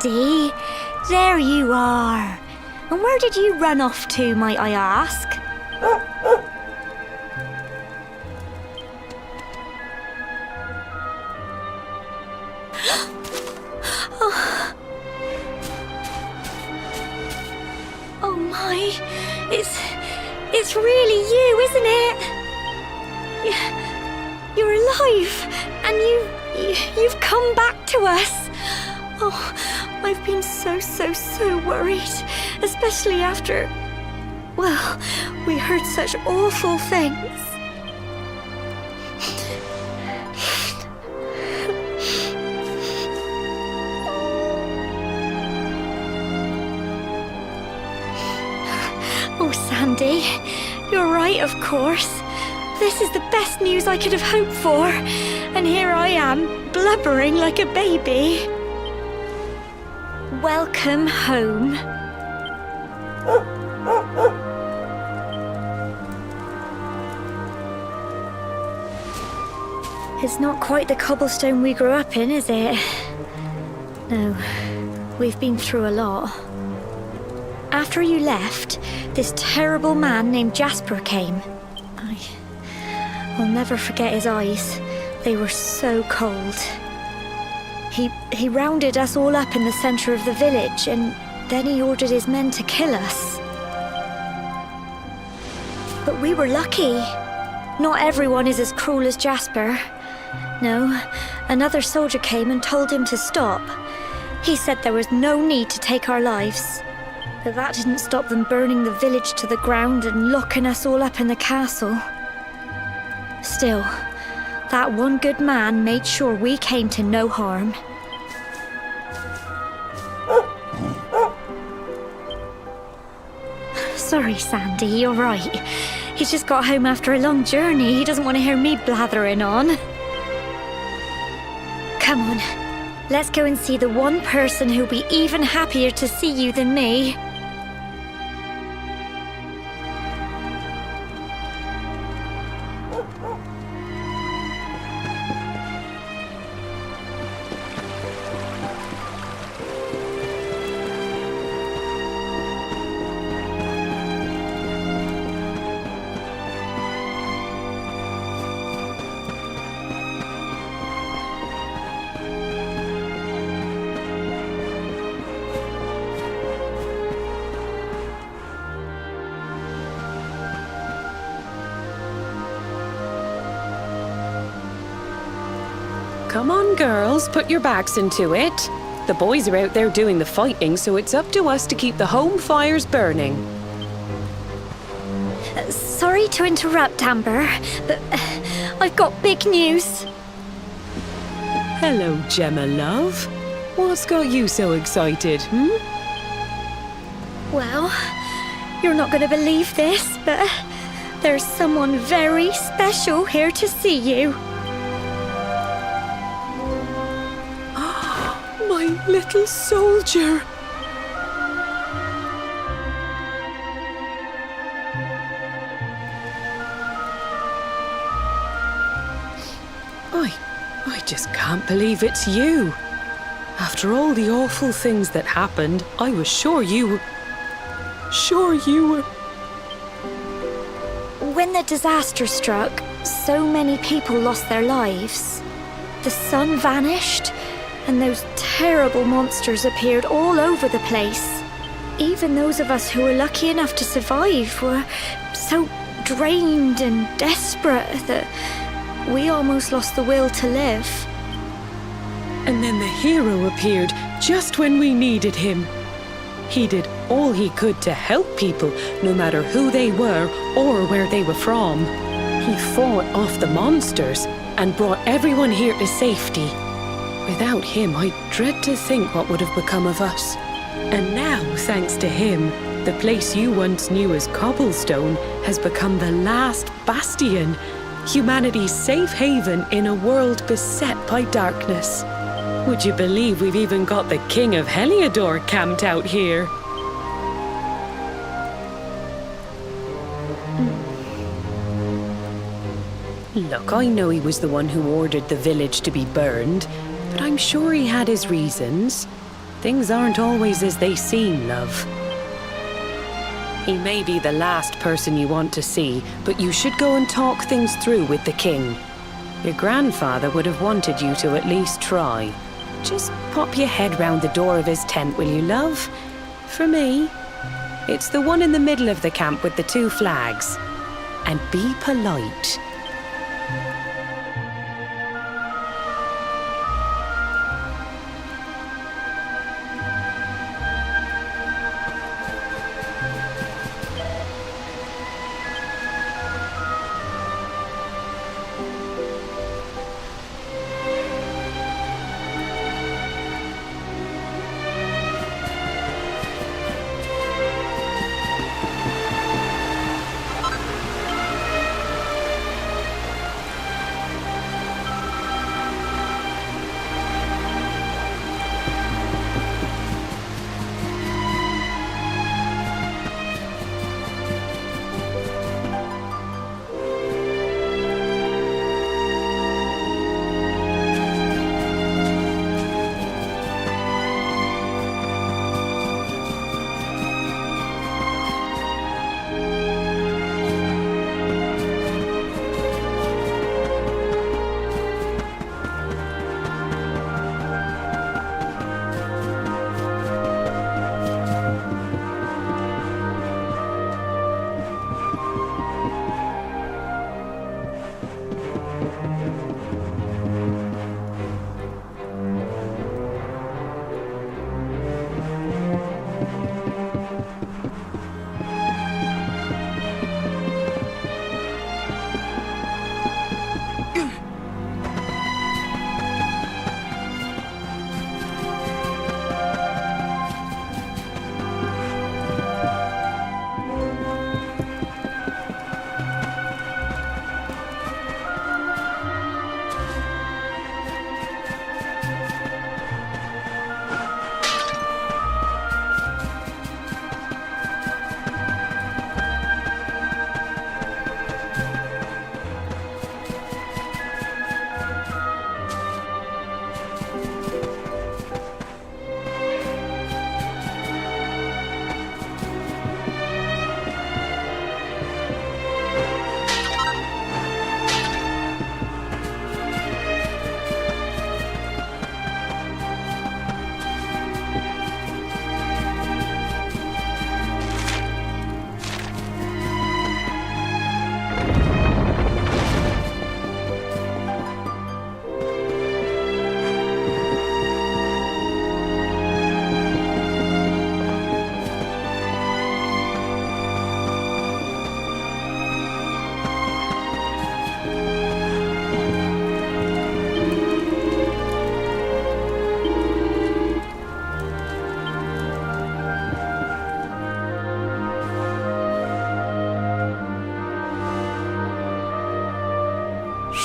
Sandy, there you are. And where did you run off to, might I ask? Oh my, it's really you, isn't it? You're alive, and you've come back to us. Oh, I've been so worried, especially after, well, we heard such awful things. Oh, Sandy, you're right, of course. This is the best news I could have hoped for. And here I am, blubbering like a baby. Welcome home. It's not quite the cobblestone we grew up in, is it? No, we've been through a lot. After you left, this terrible man named Jasper came. I'll never forget his eyes. They were so cold. He rounded us all up in the center of the village, and then he ordered his men to kill us. But we were lucky. Not everyone is as cruel as Jasper. No, another soldier came and told him to stop. He said there was no need to take our lives. But that didn't stop them burning the village to the ground and locking us all up in the castle. Still, that one good man made sure we came to no harm. Sorry, Sandy, you're right. He's just got home after a long journey. He doesn't want to hear me blathering on. Come on. Let's go and see the one person who'll be even happier to see you than me. Come on, girls, put your backs into it. The boys are out there doing the fighting, so it's up to us to keep the home fires burning. Sorry to interrupt, Amber, but I've got big news. Hello, Gemma, love. What's got you so excited, Well, you're not going to believe this, but there's someone very special here to see you. My little soldier. I just can't believe it's you. After all the awful things that happened, I was sure you were... When the disaster struck, so many people lost their lives. The sun vanished, and those terrible monsters appeared all over the place. Even those of us who were lucky enough to survive were so drained and desperate that we almost lost the will to live. And then the hero appeared just when we needed him. He did all he could to help people, no matter who they were or where they were from. He fought off the monsters and brought everyone here to safety. Without him, I dread to think what would have become of us. And now, thanks to him, the place you once knew as Cobblestone has become the Last Bastion, humanity's safe haven in a world beset by darkness. Would you believe we've even got the King of Heliodor camped out here? Look, I know he was the one who ordered the village to be burned, but I'm sure he had his reasons. Things aren't always as they seem, love. He may be the last person you want to see, but you should go and talk things through with the king. Your grandfather would have wanted you to at least try. Just pop your head round the door of his tent, will you, love? For me, it's the one in the middle of the camp with the 2 flags. And be polite.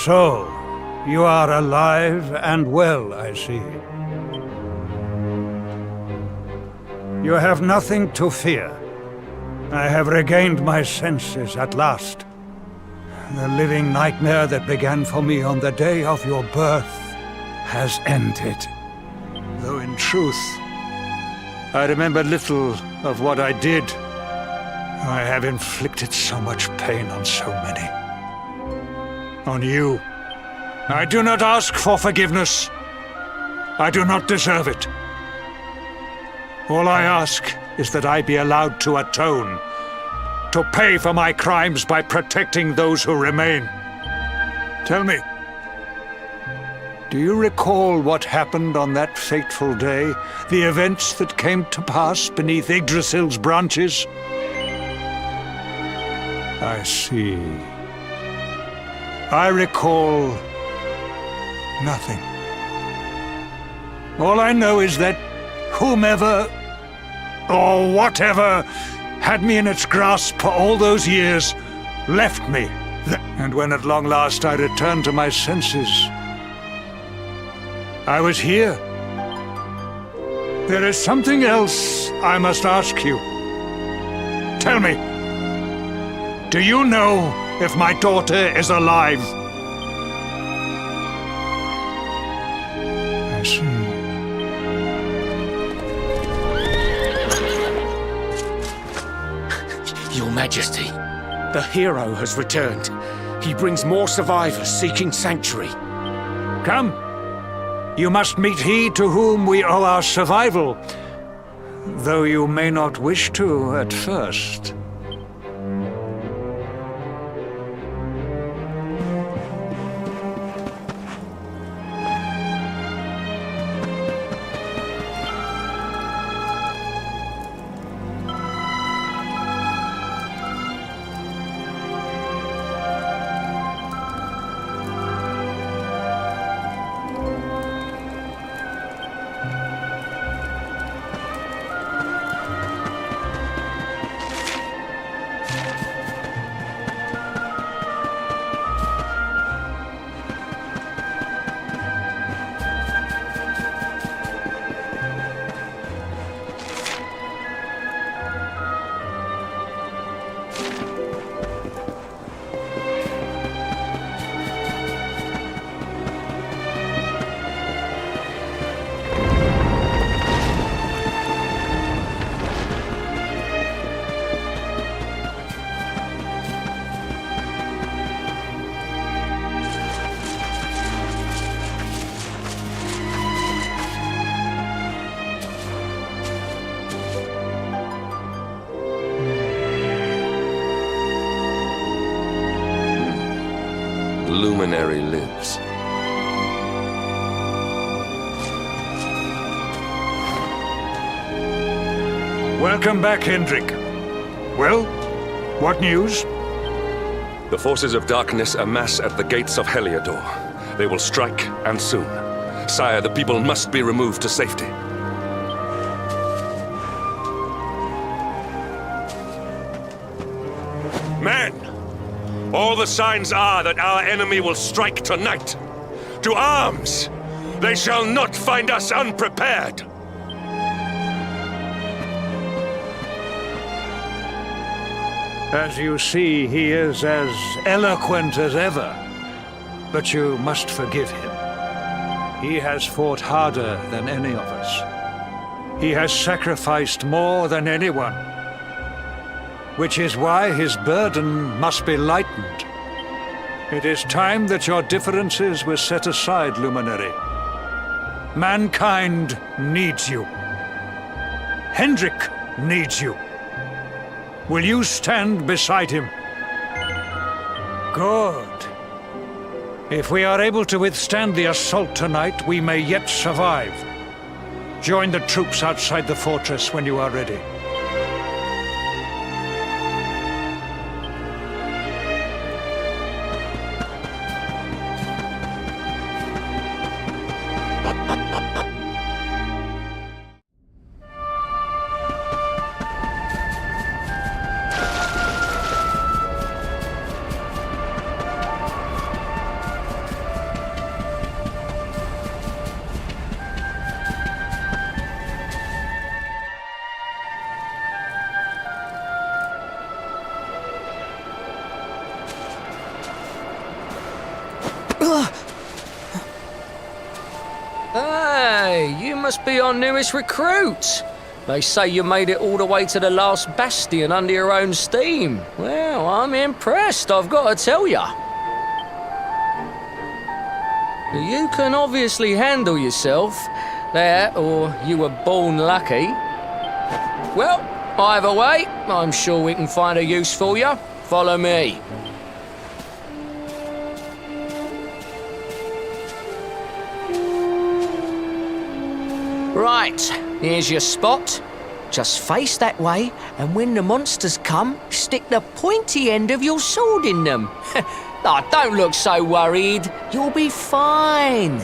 So, you are alive and well, I see. You have nothing to fear. I have regained my senses at last. The living nightmare that began for me on the day of your birth has ended. Though in truth, I remember little of what I did. I have inflicted so much pain on so many. On you. I do not ask for forgiveness. I do not deserve it. All I ask is that I be allowed to atone, to pay for my crimes by protecting those who remain. Tell me, do you recall what happened on that fateful day? The events that came to pass beneath Yggdrasil's branches? I see. I recall nothing. All I know is that whomever or whatever had me in its grasp for all those years left me. And when at long last I returned to my senses, I was here. There is something else I must ask you. Tell me, do you know if my daughter is alive? I see. Your Majesty, the hero has returned. He brings more survivors seeking sanctuary. Come. You must meet he to whom we owe our survival, though you may not wish to at first. Luminary lives. Welcome back, Hendrik. Well, what news? The forces of darkness amass at the gates of Heliodor. They will strike, and soon. Sire, the people must be removed to safety. Men! All the signs are that our enemy will strike tonight. To arms! They shall not find us unprepared! As you see, he is as eloquent as ever. But you must forgive him. He has fought harder than any of us. He has sacrificed more than anyone. Which is why his burden must be lightened. It is time that your differences were set aside, Luminary. Mankind needs you. Hendrik needs you. Will you stand beside him? Good. If we are able to withstand the assault tonight, we may yet survive. Join the troops outside the fortress when you are ready. Hey, you must be our newest recruit. They say you made it all the way to the Last Bastion under your own steam. Well, I'm impressed, I've got to tell ya. You can obviously handle yourself. That, or you were born lucky. Well, either way, I'm sure we can find a use for you. Follow me. Right, here's your spot. Just face that way, and when the monsters come, stick the pointy end of your sword in them. Oh, don't look so worried. You'll be fine.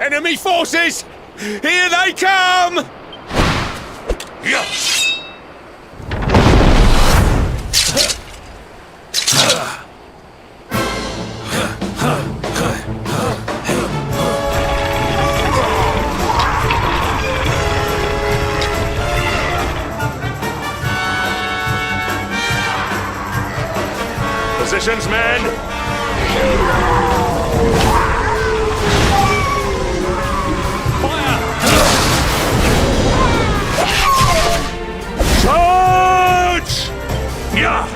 Enemy forces! Here they come! Yes! Positions, men! Charge! Yeah!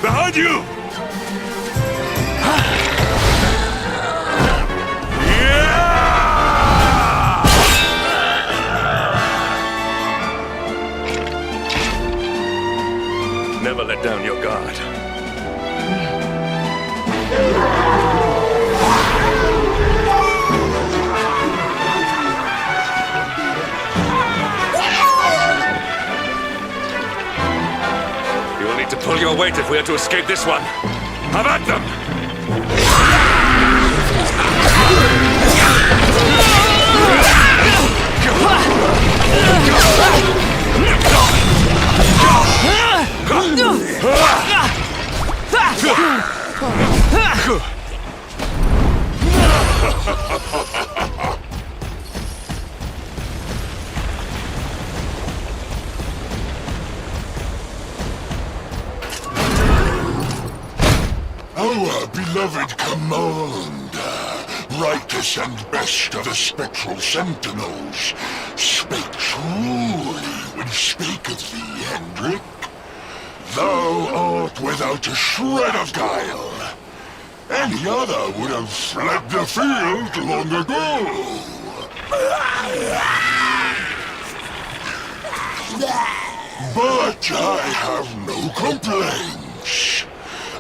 Behind you! Never let down your guard. You will need to pull your weight if we are to escape this one. Have at them! Our beloved commander, brightest and best of the spectral sentinels, spake truly when he spake of thee, Hendrik. Thou art without a shred of guile. Any other would have fled the field long ago. But I have no complaints.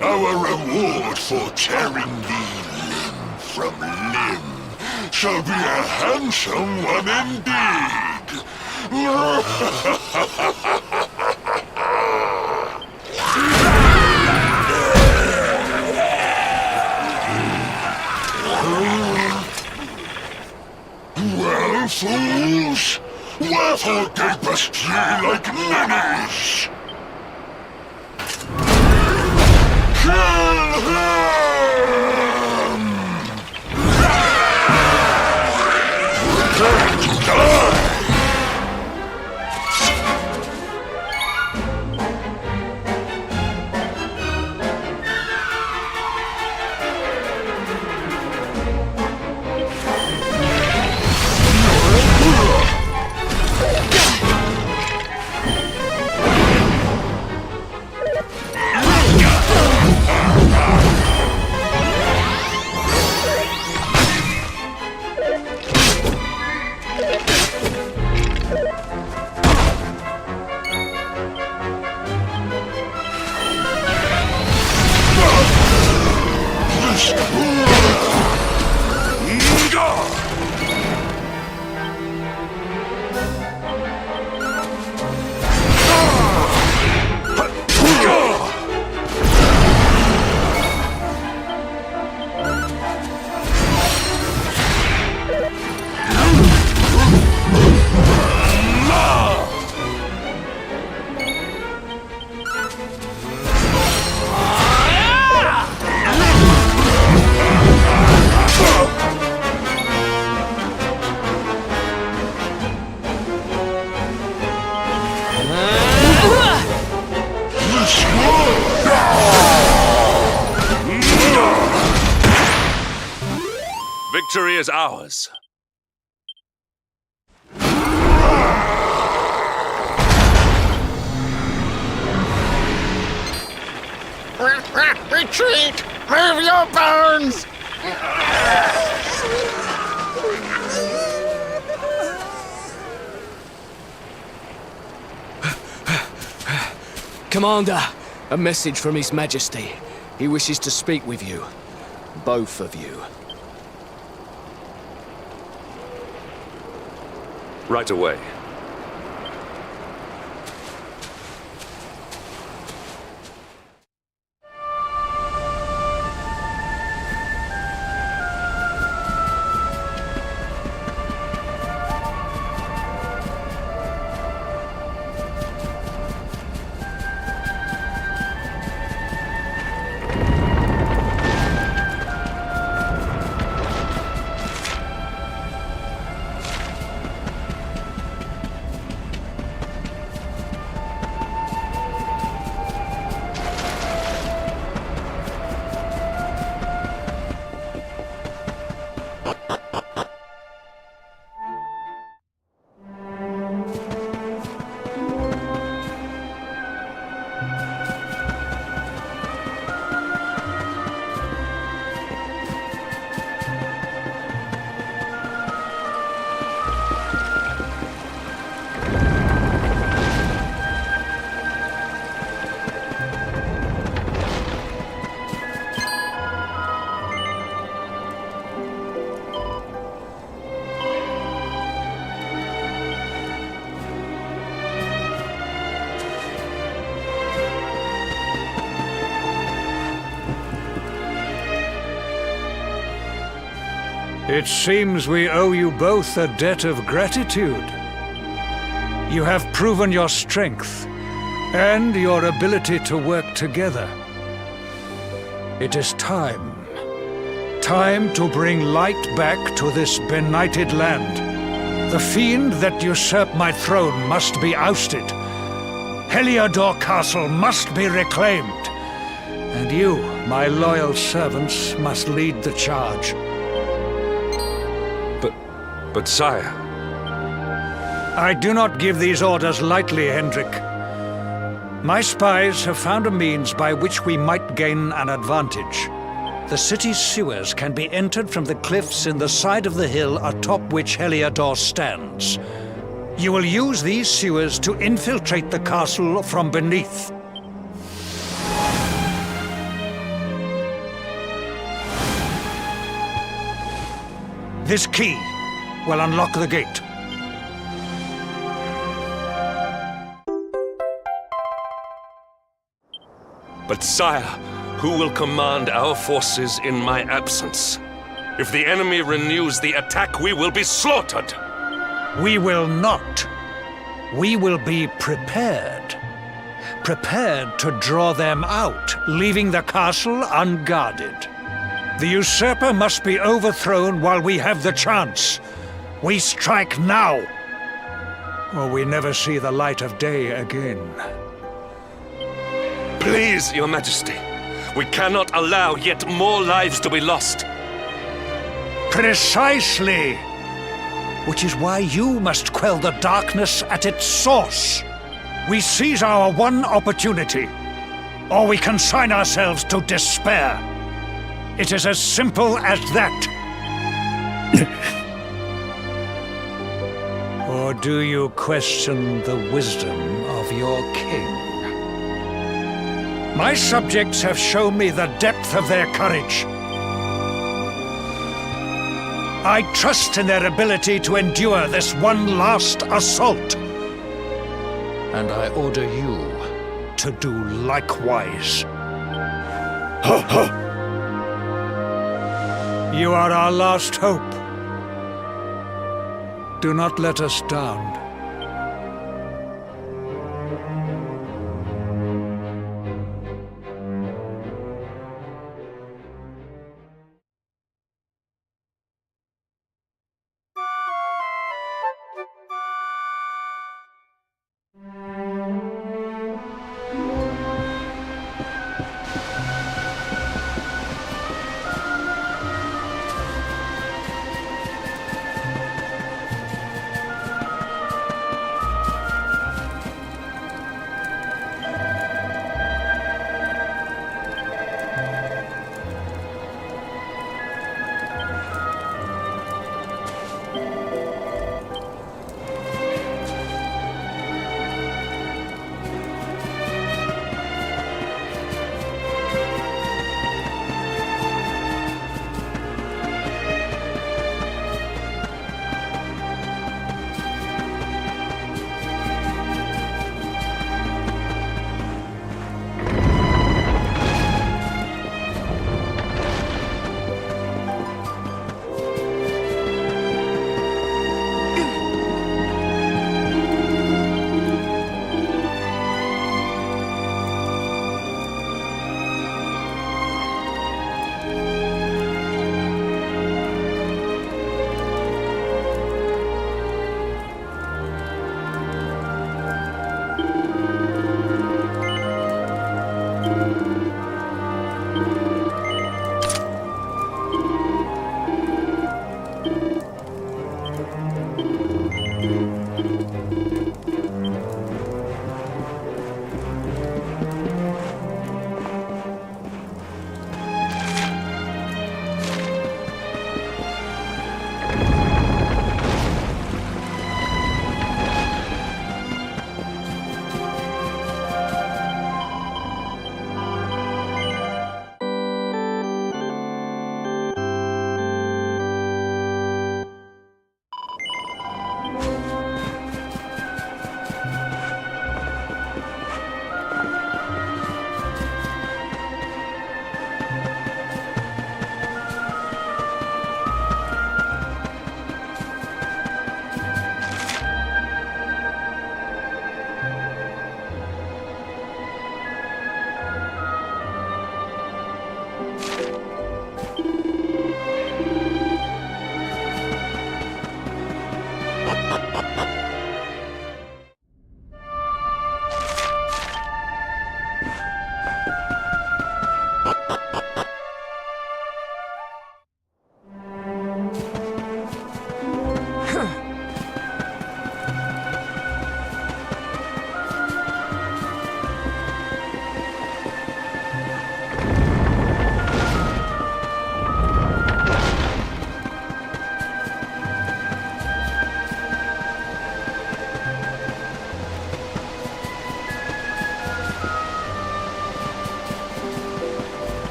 Our reward for tearing thee limb from limb shall be a handsome one indeed. Well, fools, wherefore gapest ye like ninnies? Kill him! Prepare to die! Victory is ours. Retreat! Move your bones! Commander, a message from His Majesty. He wishes to speak with you. Both of you. Right away. It seems we owe you both a debt of gratitude. You have proven your strength and your ability to work together. It is time. Time to bring light back to this benighted land. The fiend that usurped my throne must be ousted. Heliodor Castle must be reclaimed. And you, my loyal servants, must lead the charge. But sire... I do not give these orders lightly, Hendrik. My spies have found a means by which we might gain an advantage. The city's sewers can be entered from the cliffs in the side of the hill atop which Heliodor stands. You will use these sewers to infiltrate the castle from beneath. This key will unlock the gate. But sire, who will command our forces in my absence? If the enemy renews the attack, we will be slaughtered! We will not. We will be prepared. Prepared to draw them out, leaving the castle unguarded. The usurper must be overthrown while we have the chance. We strike now, or we never see the light of day again. Please, Your Majesty, we cannot allow yet more lives to be lost. Precisely! Which is why you must quell the darkness at its source. We seize our one opportunity, or we consign ourselves to despair. It is as simple as that. Or do you question the wisdom of your king? My subjects have shown me the depth of their courage. I trust in their ability to endure this one last assault. And I order you to do likewise. You are our last hope. Do not let us down.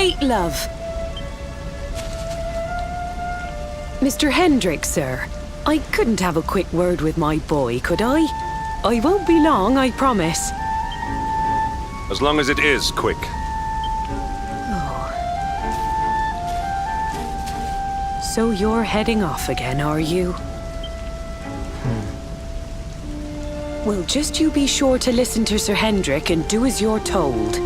Wait, love. Mr. Hendrick, sir. I couldn't have a quick word with my boy, could I? I won't be long, I promise. As long as it is quick. So you're heading off again, are you? Well, just you be sure to listen to Sir Hendrick and do as you're told.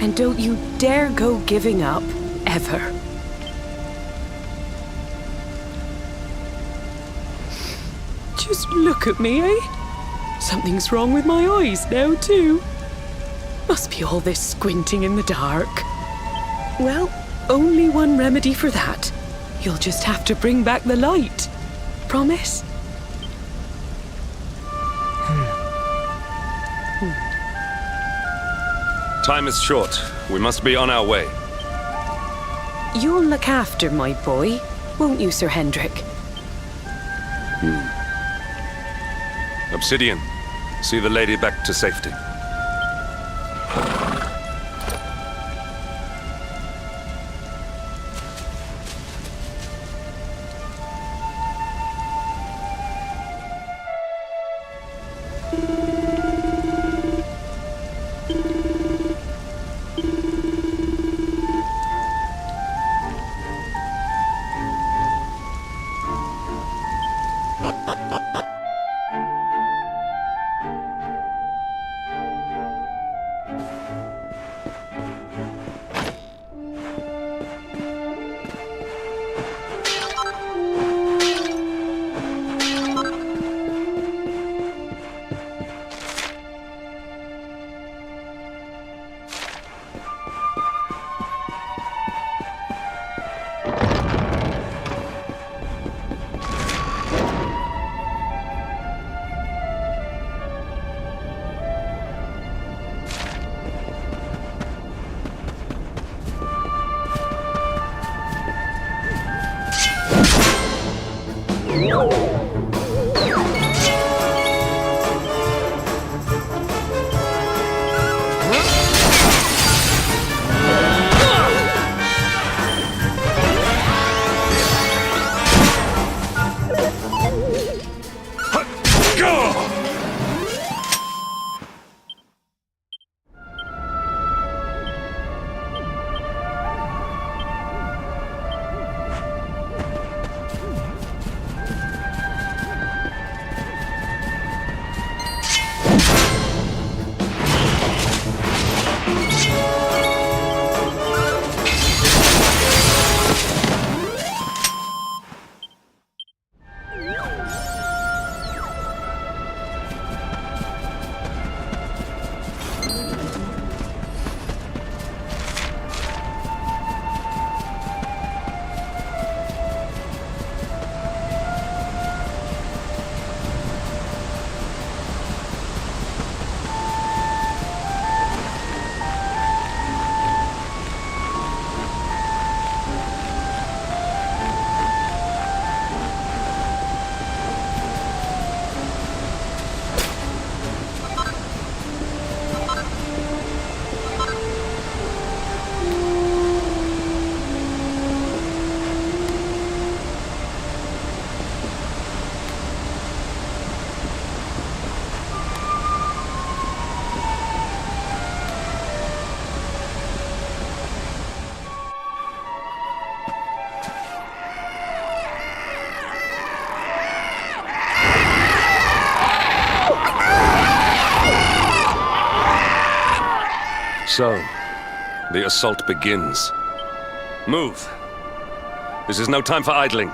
And don't you dare go giving up, ever. Just look at me, eh? Something's wrong with my eyes now, too. Must be all this squinting in the dark. Well, only one remedy for that. You'll just have to bring back the light. Promise? Time is short. We must be on our way. You'll look after my boy, won't you, Sir Hendrick? Obsidian, see the lady back to safety. So, the assault begins. Move. This is no time for idling.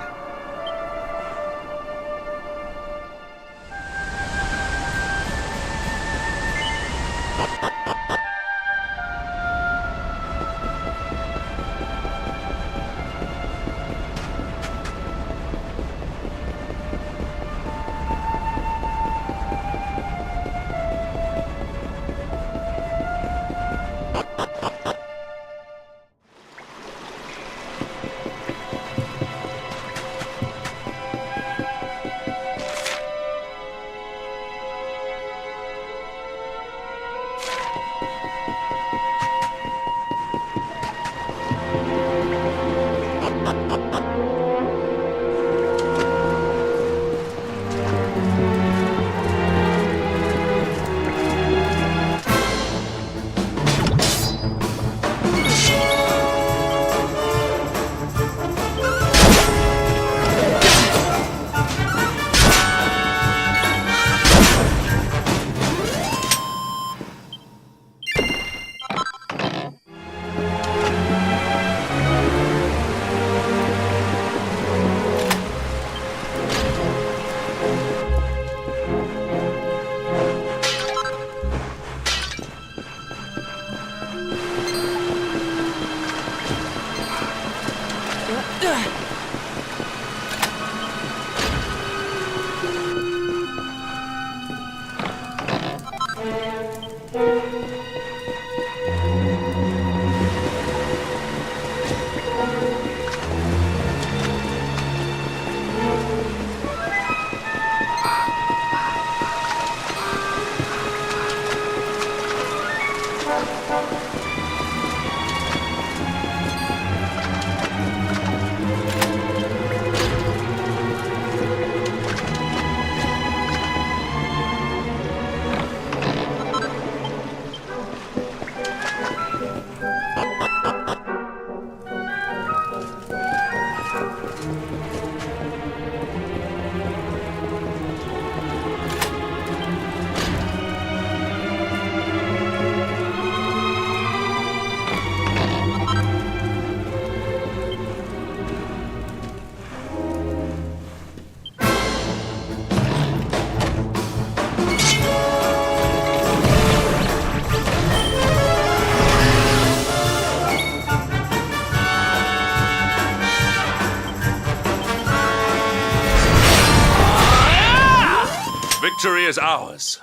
Victory is ours.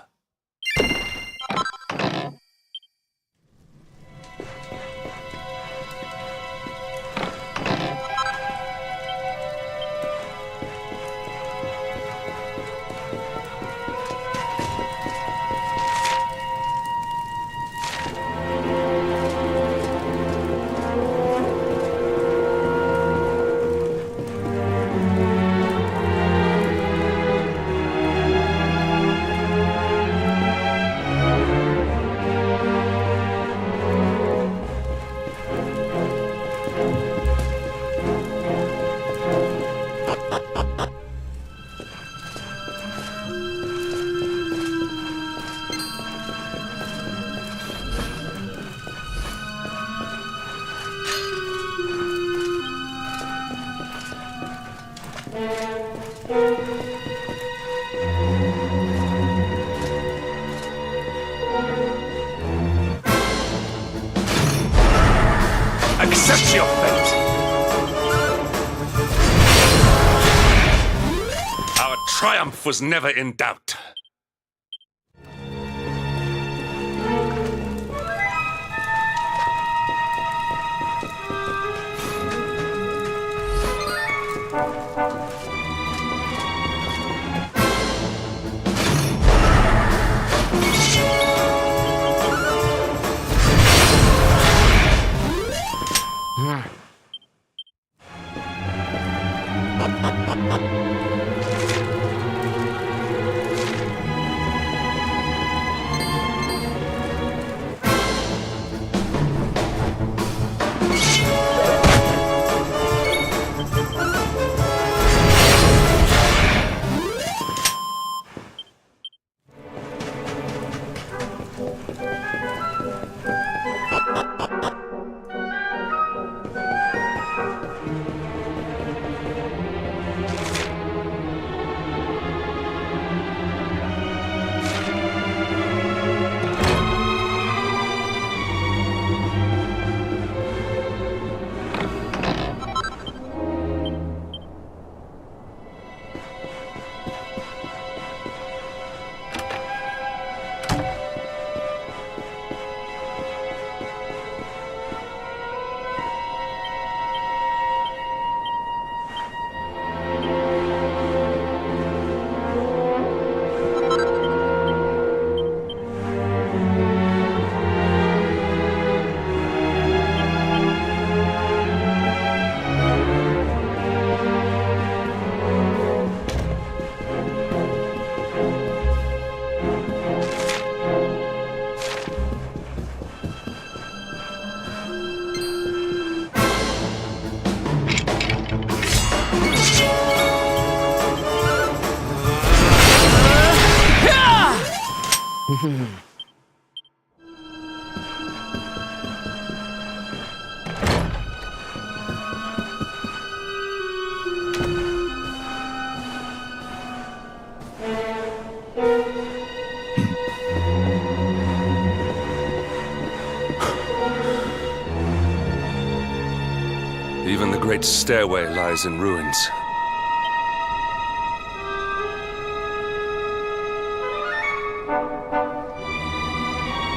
Accept your fate! Our triumph was never in doubt. Even the great stairway lies in ruins.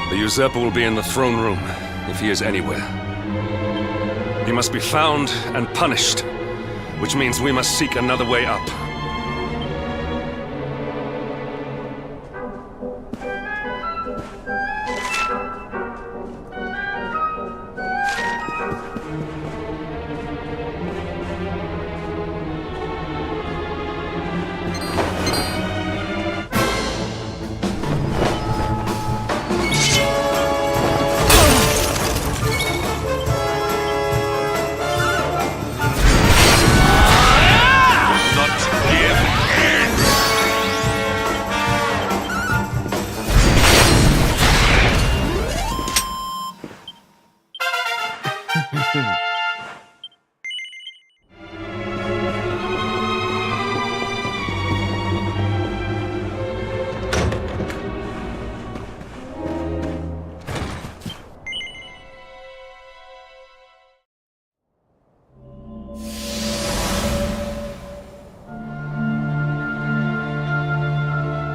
The usurper will be in the throne room, if he is anywhere. He must be found and punished, which means we must seek another way up.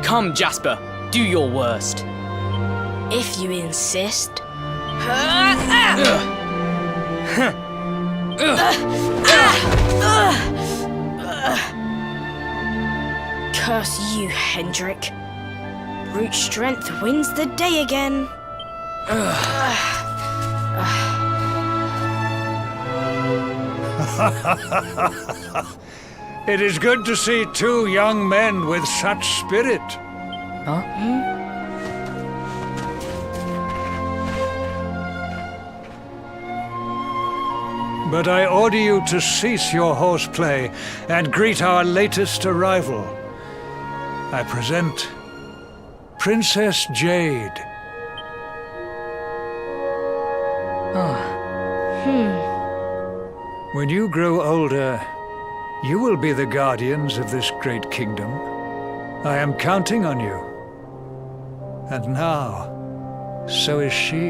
Come, Jasper, do your worst. If you insist. Curse you, Hendrik. Brute strength wins the day again. It is good to see two young men with such spirit. Huh? But I order you to cease your horseplay and greet our latest arrival. I present Princess Jade. When you grow older, you will be the guardians of this great kingdom. I am counting on you. And now, so is she.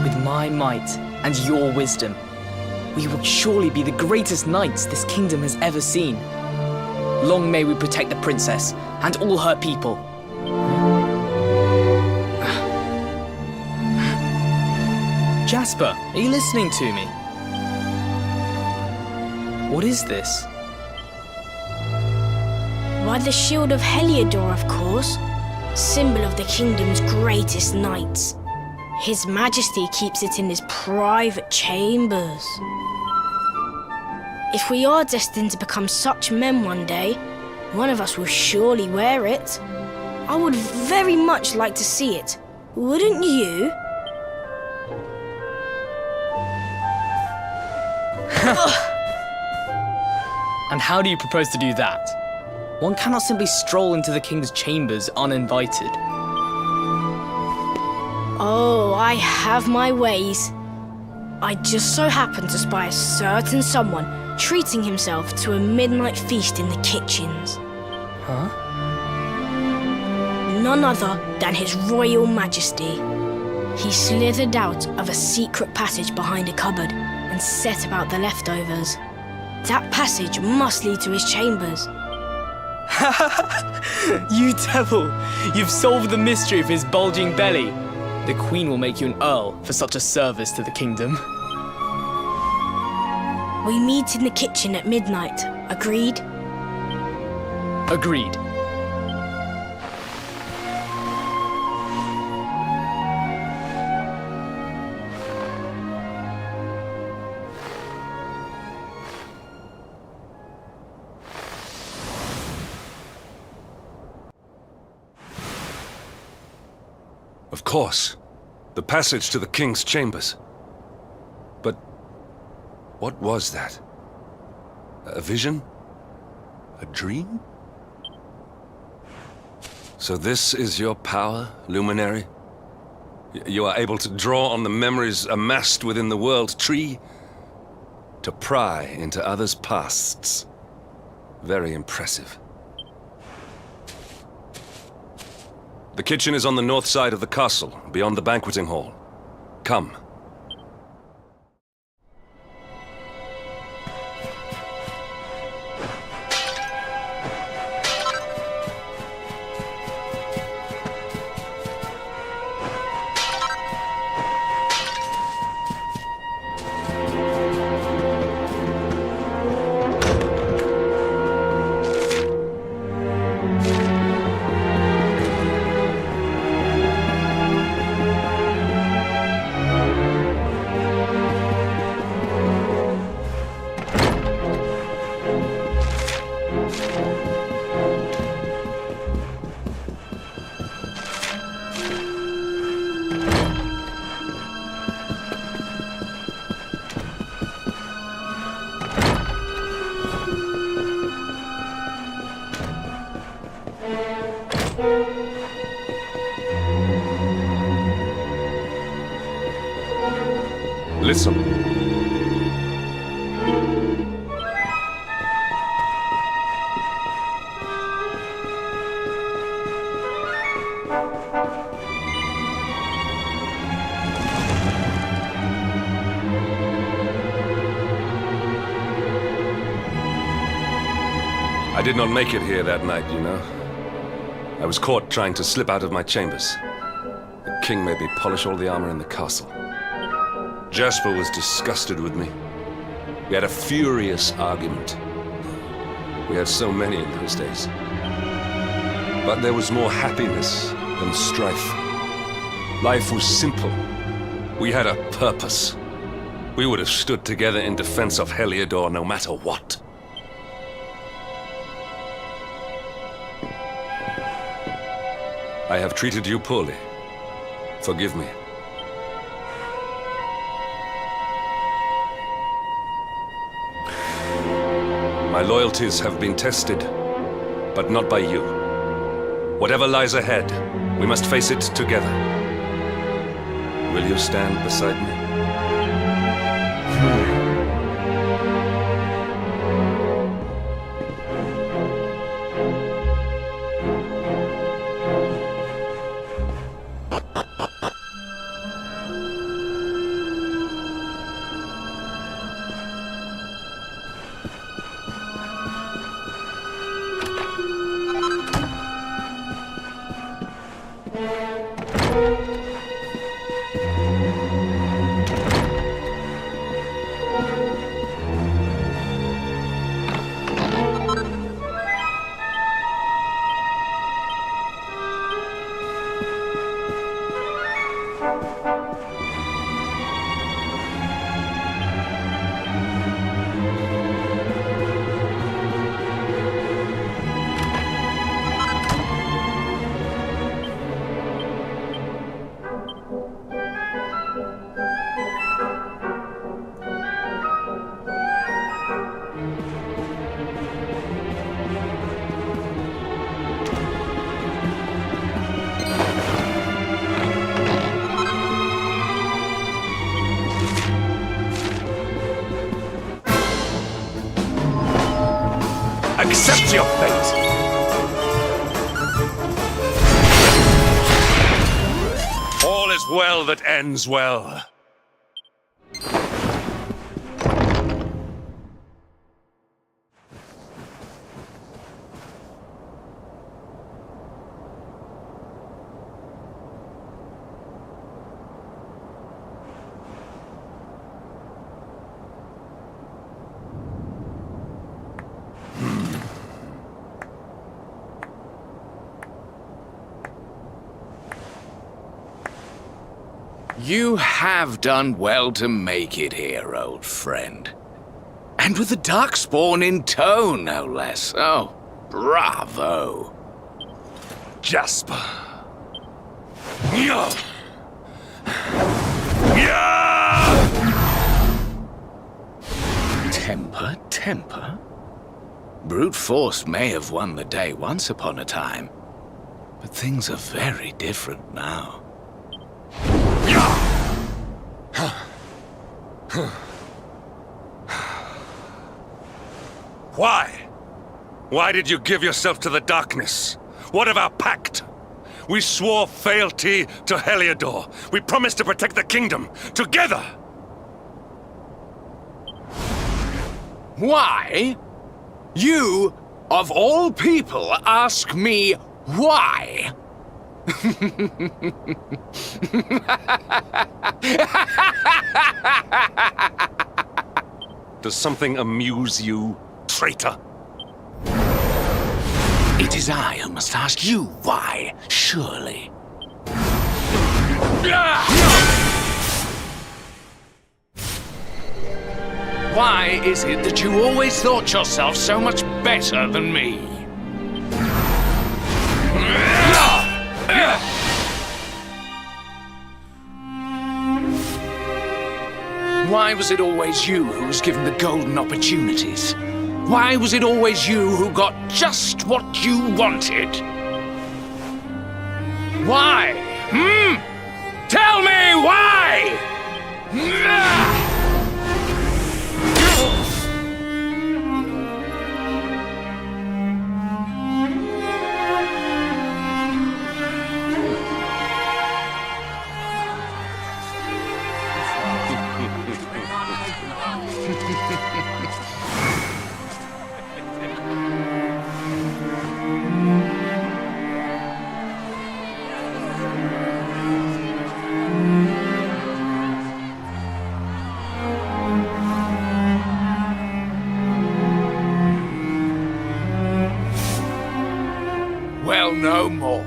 With my might and your wisdom, we will surely be the greatest knights this kingdom has ever seen. Long may we protect the princess and all her people. Jasper, are you listening to me? What is this? Why, the shield of Heliodor, of course. Symbol of the kingdom's greatest knights. His Majesty keeps it in his private chambers. If we are destined to become such men one day, one of us will surely wear it. I would very much like to see it. Wouldn't you? And how do you propose to do that? One cannot simply stroll into the king's chambers uninvited. Oh, I have my ways. I just so happen to spy a certain someone treating himself to a midnight feast in the kitchens. Huh? None other than His Royal Majesty. He slithered out of a secret passage behind a cupboard and set about the leftovers. That passage must lead to his chambers. You devil! You've solved the mystery of his bulging belly. The Queen will make you an Earl for such a service to the kingdom. We meet in the kitchen at midnight. Agreed? Agreed. Of course. The passage to the king's chambers. But what was that? A vision? A dream? So this is your power, Luminary? You are able to draw on the memories amassed within the world tree to pry into others' pasts. Very impressive. The kitchen is on the north side of the castle, beyond the banqueting hall. Come. Listen. I did not make it here that night, you know. I was caught trying to slip out of my chambers. The king made me polish all the armor in the castle. Jasper was disgusted with me. We had a furious argument. We had so many in those days. But there was more happiness than strife. Life was simple. We had a purpose. We would have stood together in defense of Heliodor no matter what. I have treated you poorly. Forgive me. My loyalties have been tested, but not by you. Whatever lies ahead, we must face it together. Will you stand beside me? Accept your fate! All is well that ends well. You have done well to make it here, old friend. And with the Darkspawn in tow, no less. Oh, bravo. Jasper. Yeah. Yeah. Temper, temper. Brute force may have won the day once upon a time, but things are very different now. Why? Why did you give yourself to the darkness? What of our pact? We swore fealty to Heliodor. We promised to protect the kingdom, together! Why? You, of all people, ask me why? Does something amuse you, traitor? It is I who must ask you why, surely. Why is it that you always thought yourself so much better than me? Why was it always you who was given the golden opportunities? Why was it always you who got just what you wanted? Why? Tell me why! Well, no more.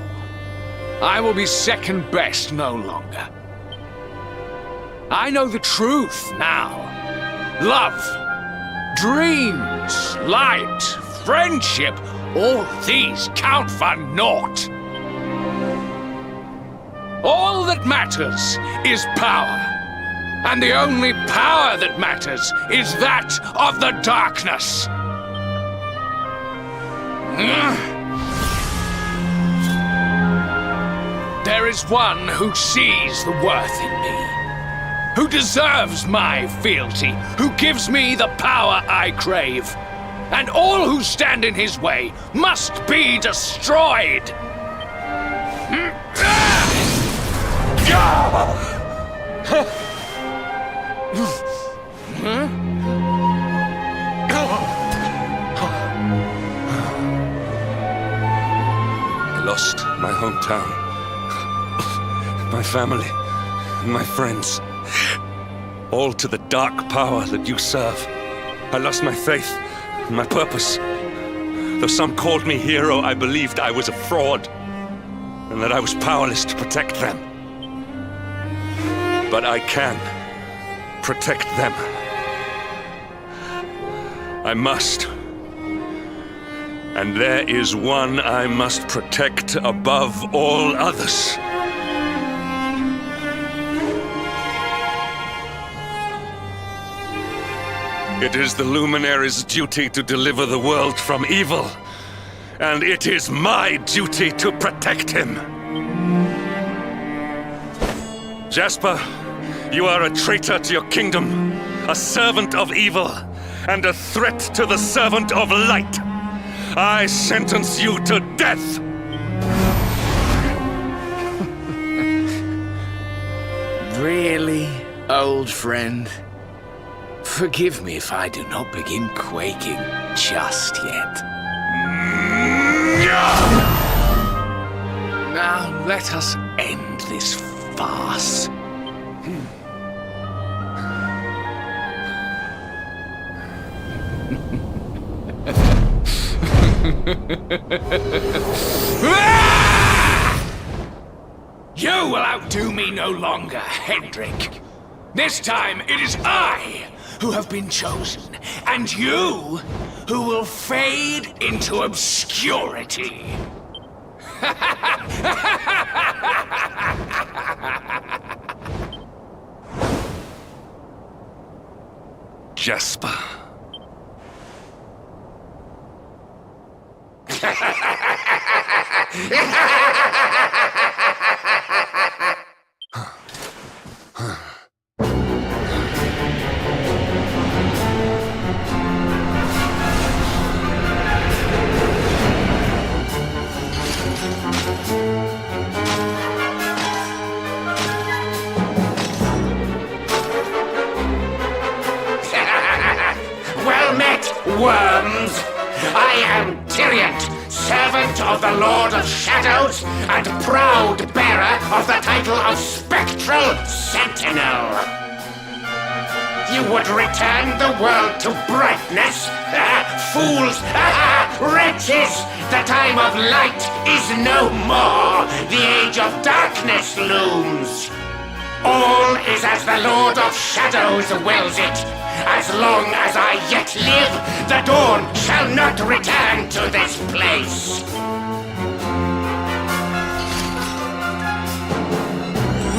I will be second best no longer. I know the truth now. Love, dreams, light, friendship, all these count for naught. All that matters is power. And the only power that matters is that of the darkness. There is one who sees the worth in me, who deserves my fealty, who gives me the power I crave. And all who stand in his way must be destroyed. I lost my hometown, my family, and my friends. All to the dark power that you serve. I lost my faith and my purpose. Though some called me hero, I believed I was a fraud, and that I was powerless to protect them. But I can protect them. I must. And there is one I must protect above all others. It is the Luminary's duty to deliver the world from evil, and it is my duty to protect him. Jasper, you are a traitor to your kingdom, a servant of evil, and a threat to the servant of light. I sentence you to death! Really, old friend? Forgive me if I do not begin quaking just yet. Now let us end this farce. You will outdo me no longer, Hendrik. This time it is I who have been chosen, and you who will fade into obscurity. Jasper. servant of the Lord of Shadows and proud bearer of the title of Spectral Sentinel. You would return the world to brightness? Fools! Wretches! The time of light is no more. The age of darkness looms. All is as the Lord of Shadows wills it. As long as I yet live, the dawn shall not return to this place.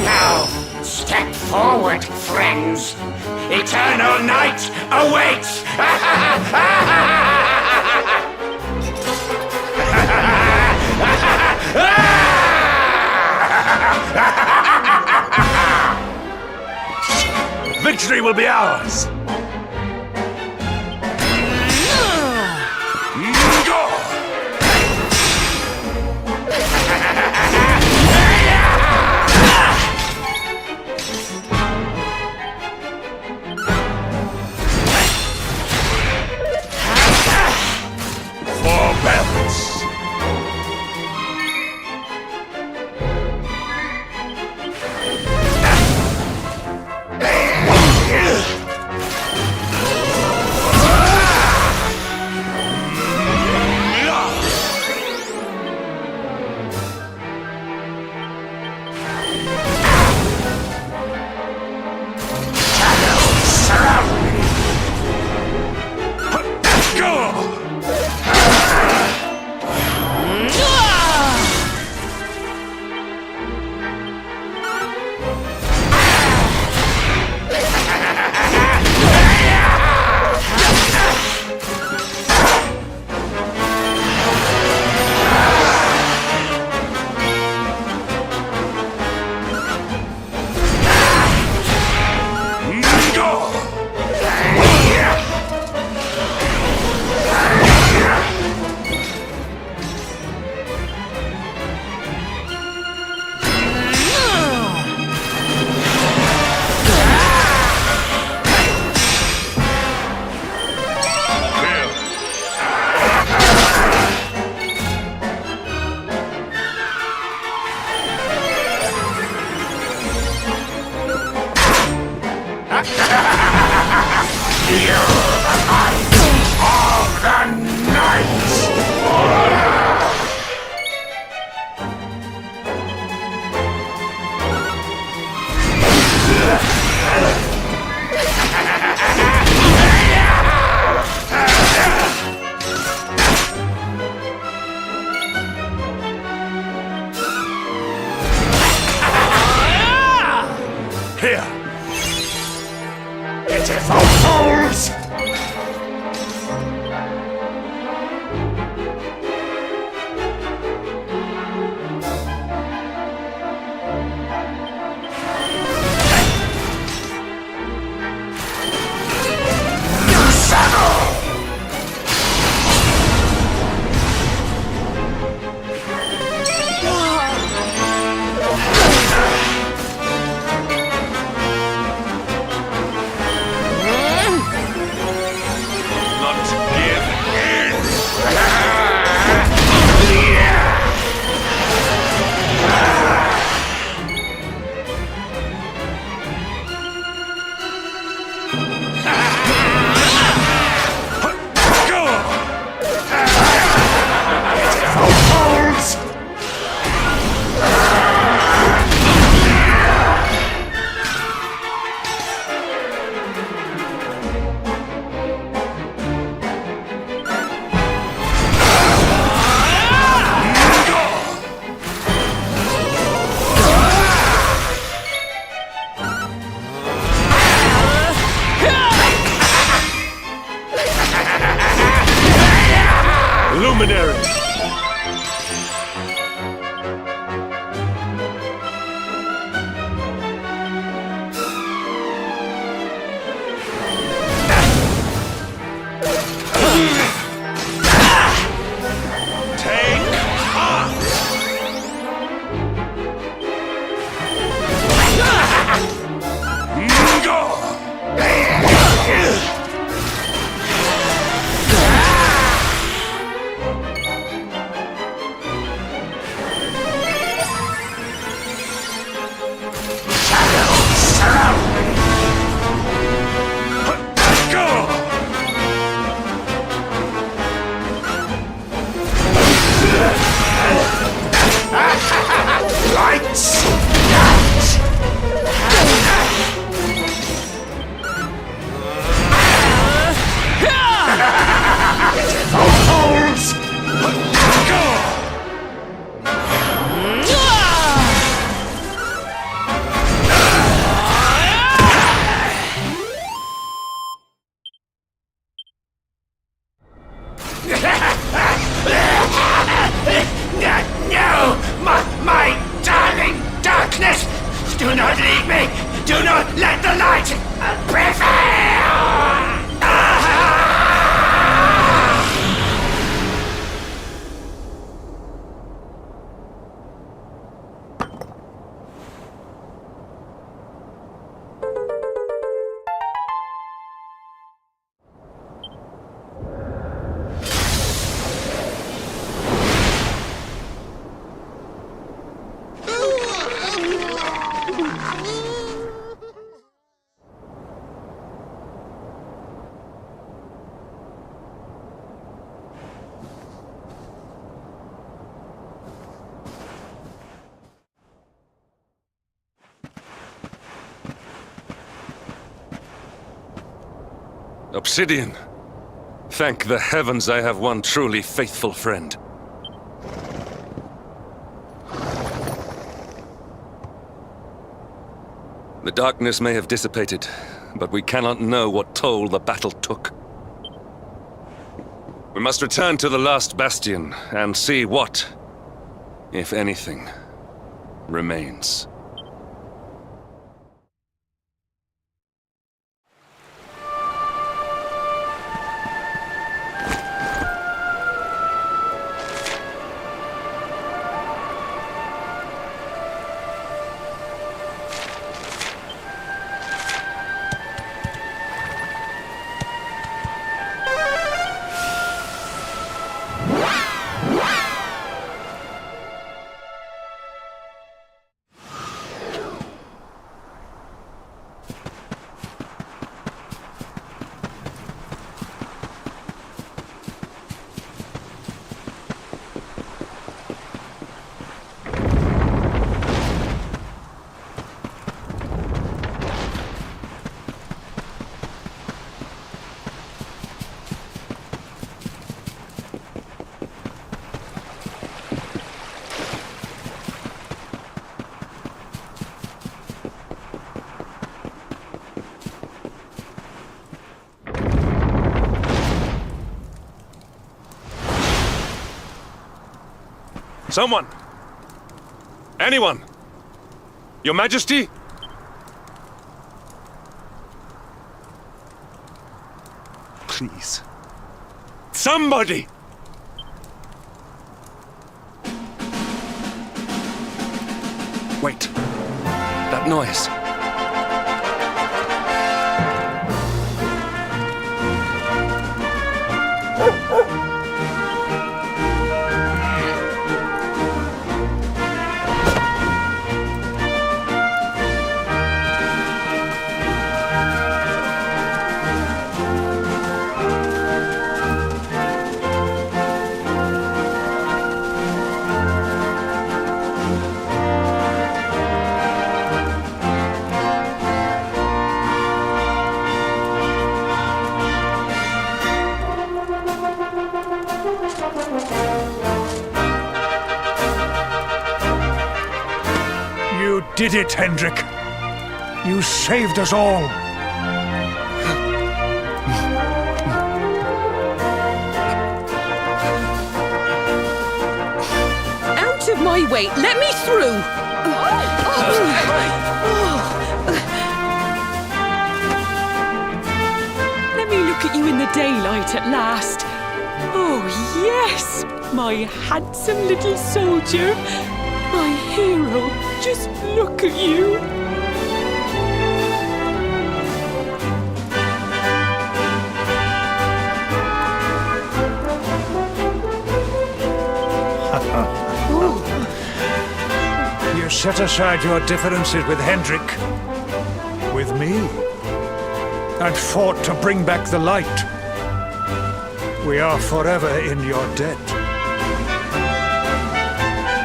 Now, step forward, friends. Eternal night awaits! Victory will be ours! Here! Pitiful fools! not leave me! Do not let the light prevail! Obsidian! Thank the heavens I have one truly faithful friend. The darkness may have dissipated, but we cannot know what toll the battle took. We must return to the Last Bastion and see what, if anything, remains. Someone! Anyone! Your Majesty? Please. Somebody! Wait. That noise. You did it, Hendrik. You saved us all. Out of my way! Let me through! Let me look at you in the daylight at last. Oh, yes! My handsome little soldier. My hero. Just look at you. You set aside your differences with Hendrik, with me, and fought to bring back the light. We are forever in your debt.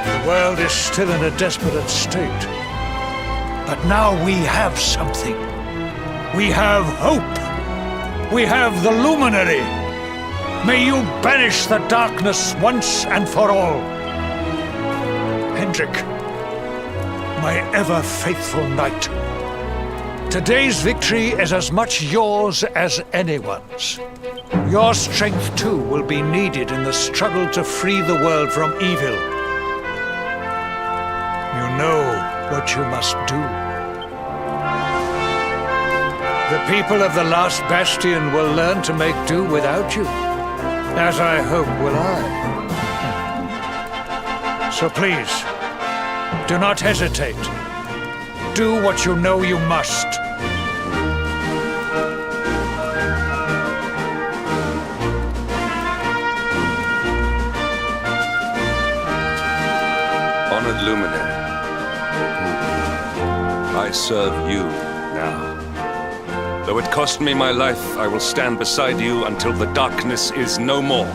The world is still in a desperate state. But now we have something. We have hope. We have the luminary. May you banish the darkness once and for all. Hendrik, my ever-faithful knight. Today's victory is as much yours as anyone's. Your strength, too, will be needed in the struggle to free the world from evil. You know what you must do. The people of the Last Bastion will learn to make do without you, as I hope will I. So please, do not hesitate. Do what you know you must. Honored luminary, I serve you now. Though it cost me my life, I will stand beside you until the darkness is no more.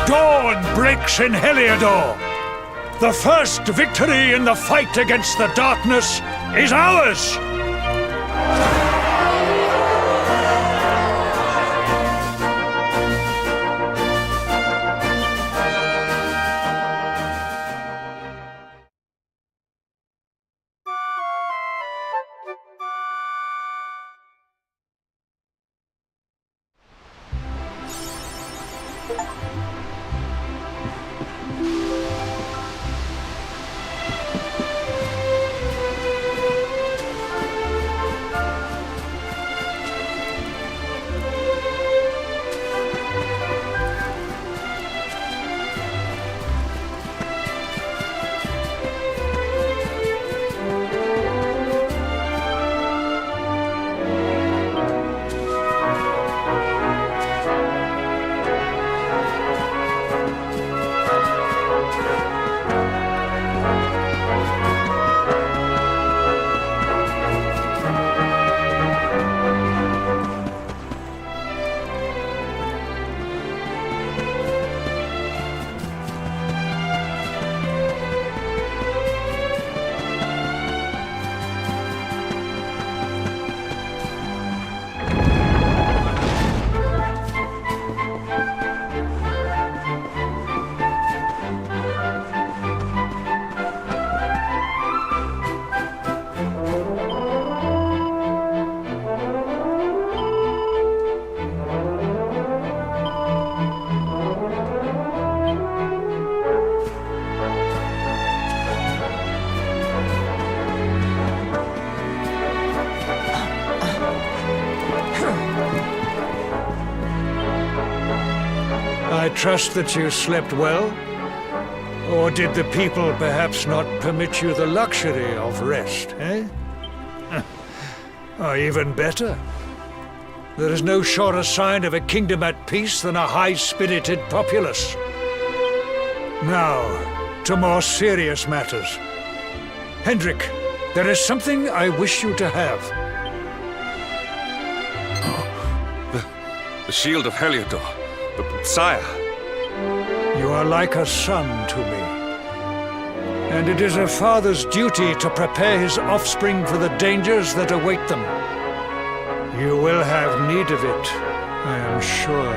Dawn breaks in Heliodor. The first victory in the fight against the darkness is ours! I trust that you slept well? Or did the people perhaps not permit you the luxury of rest, eh? Or even better, there is no surer sign of a kingdom at peace than a high-spirited populace. Now, to more serious matters. Hendrik, there is something I wish you to have. The shield of Heliodor. Sire. You are like a son to me. And it is a father's duty to prepare his offspring for the dangers that await them. You will have need of it, I am sure.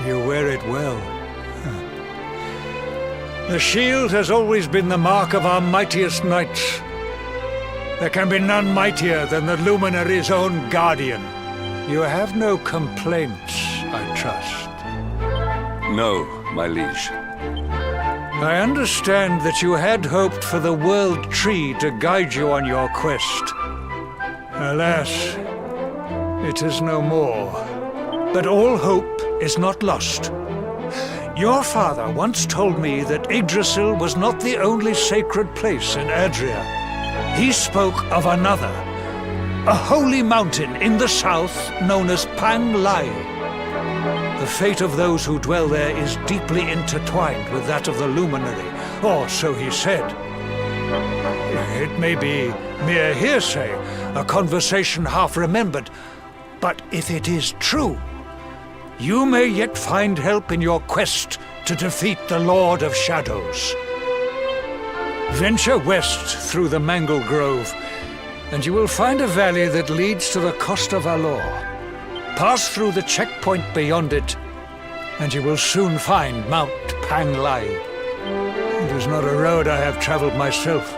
You wear it well. The shield has always been the mark of our mightiest knights. There can be none mightier than the Luminary's own guardian. You have no complaints, I trust. No, my liege. I understand that you had hoped for the World Tree to guide you on your quest. Alas, it is no more. But all hope is not lost. Your father once told me that Yggdrasil was not the only sacred place in Adria. He spoke of another, a holy mountain in the south known as Pang Lai. The fate of those who dwell there is deeply intertwined with that of the Luminary, or so he said. It may be mere hearsay, a conversation half remembered, but if it is true, you may yet find help in your quest to defeat the Lord of Shadows. Venture west through the Mangle Grove, and you will find a valley that leads to the coast of Valor. Pass through the checkpoint beyond it, and you will soon find Mount Panglai. It is not a road I have traveled myself.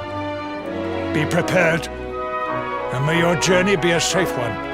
Be prepared, and may your journey be a safe one.